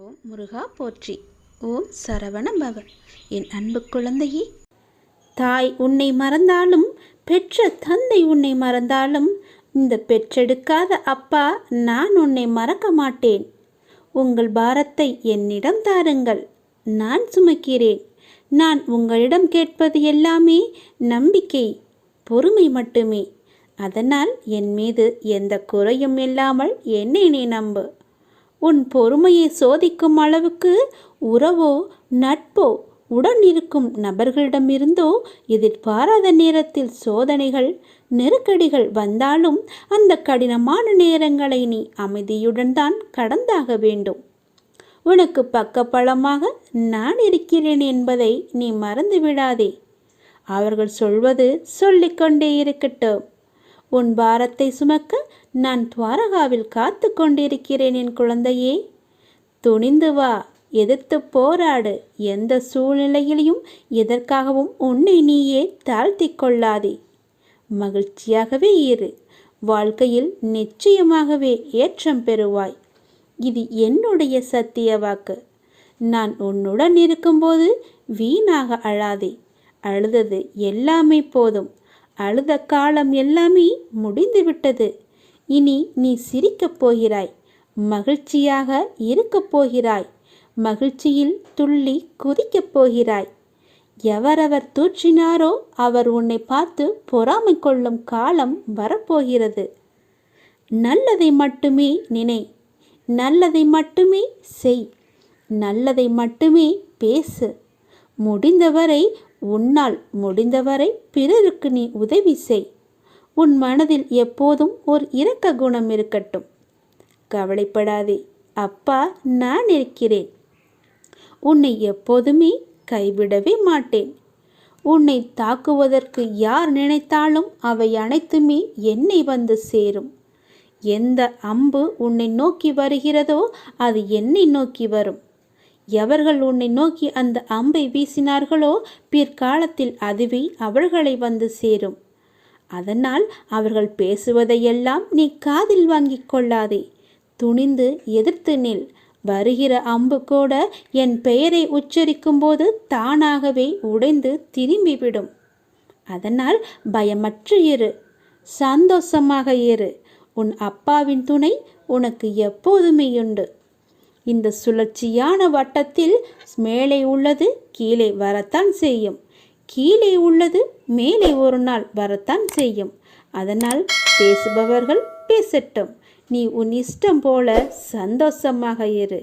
ஓம் முருகா போற்றி. ஓம் சரவண பவ. என் அன்பு குழந்தையே, தாய் உன்னை மறந்தாலும், பெற்ற தந்தை உன்னை மறந்தாலும், இந்த பெற்றெடுக்காத அப்பா நான் உன்னை மறக்க மாட்டேன். உங்கள் பாரத்தை என்னிடம் தாருங்கள், நான் சுமக்கிறேன். நான் உங்களிடம் கேட்பது எல்லாமே நம்பிக்கை, பொறுமை மட்டுமே. அதனால் என் மீது எந்த குறையும் இல்லாமல் என்னை நீ நம்பு. உன் பொறுமையை சோதிக்கும் அளவுக்கு உறவோ நட்போ உடன் இருக்கும் நபர்களிடமிருந்தோ எதிர்பாராத நேரத்தில் சோதனைகள் நெருக்கடிகள் வந்தாலும் அந்த கடினமான நேரங்களை நீ அமைதியுடன் தான் கடந்தாக வேண்டும். உனக்கு பக்கபலமாக நான் இருக்கிறேன் என்பதை நீ மறந்து விடாதே. அவர்கள் சொல்வது சொல்லிக்கொண்டே இருக்கட்டும். உன் பாரத்தை சுமக்க நான் துவாரகாவில் காத்து கொண்டிருக்கிறேன். என் குழந்தையே, துணிந்து வா, எதிர்த்து போராடு. எந்த சூழ்நிலையிலையும் எதற்காகவும் உன்னை நீயே தாழ்த்தி கொள்ளாதே. மகிழ்ச்சியாகவே இரு. வாழ்க்கையில் நிச்சயமாகவே ஏற்றம் பெறுவாய். இது என்னுடைய சத்திய வாக்கு. நான் உன்னுடன் இருக்கும்போது வீணாக அழாதே. அழுதது எல்லாமே போதும். அழுத காலம் எல்லாமே முடிந்துவிட்டது. இனி நீ சிரிக்கப் போகிறாய், மகிழ்ச்சியாக இருக்கப் போகிறாய், மகிழ்ச்சியில் துள்ளி குதிக்கப் போகிறாய். எவரவர் தூற்றினாரோ அவர் உன்னை பார்த்து பொறாமை கொள்ளும் காலம் வரப்போகிறது. நல்லதை மட்டுமே நினை, நல்லதை மட்டுமே செய், நல்லதை மட்டுமே பேசு. முடிந்தவரை உன்னால் முடிந்தவரை பிறருக்கு நீ உதவி செய். உன் மனதில் எப்போதும் ஒரு இரக்க குணம் இருக்கட்டும். கவலைப்படாதே, அப்பா நான் இருக்கிறேன். உன்னை எப்போதுமே கைவிடவே மாட்டேன். உன்னை தாக்குவதற்கு யார் நினைத்தாலும் அவை அனைத்துமே என்னை வந்து சேரும். எந்த அம்பு உன்னை நோக்கி வருகிறதோ அது என்னை நோக்கி வரும். எவர்கள் உன்னை நோக்கி அந்த அம்பை வீசினார்களோ பிற்காலத்தில் அதுவே அவர்களை வந்து சேரும். அதனால் அவர்கள் பேசுவதையெல்லாம் நீ காதில் வாங்கிக் கொள்ளாதே. துணிந்து எதிர்த்து நில். வருகிற அம்பு கூட என் பெயரை உச்சரிக்கும் போது தானாகவே உடைந்து திரும்பிவிடும். அதனால் பயமற்று இரு, சந்தோஷமாக இரு. உன் அப்பாவின் துணை உனக்கு எப்போதுமே உண்டு. இந்த சுழற்சியான வட்டத்தில் மேலே உள்ளது கீழே வரத்தான் செய்யும், கீழே உள்ளது மேலே ஒரு நாள் வரத்தான் செய்யும். அதனால் பேசுபவர்கள் பேசட்டும். நீ உன் இஷ்டம் போல சந்தோஷமாக இரு.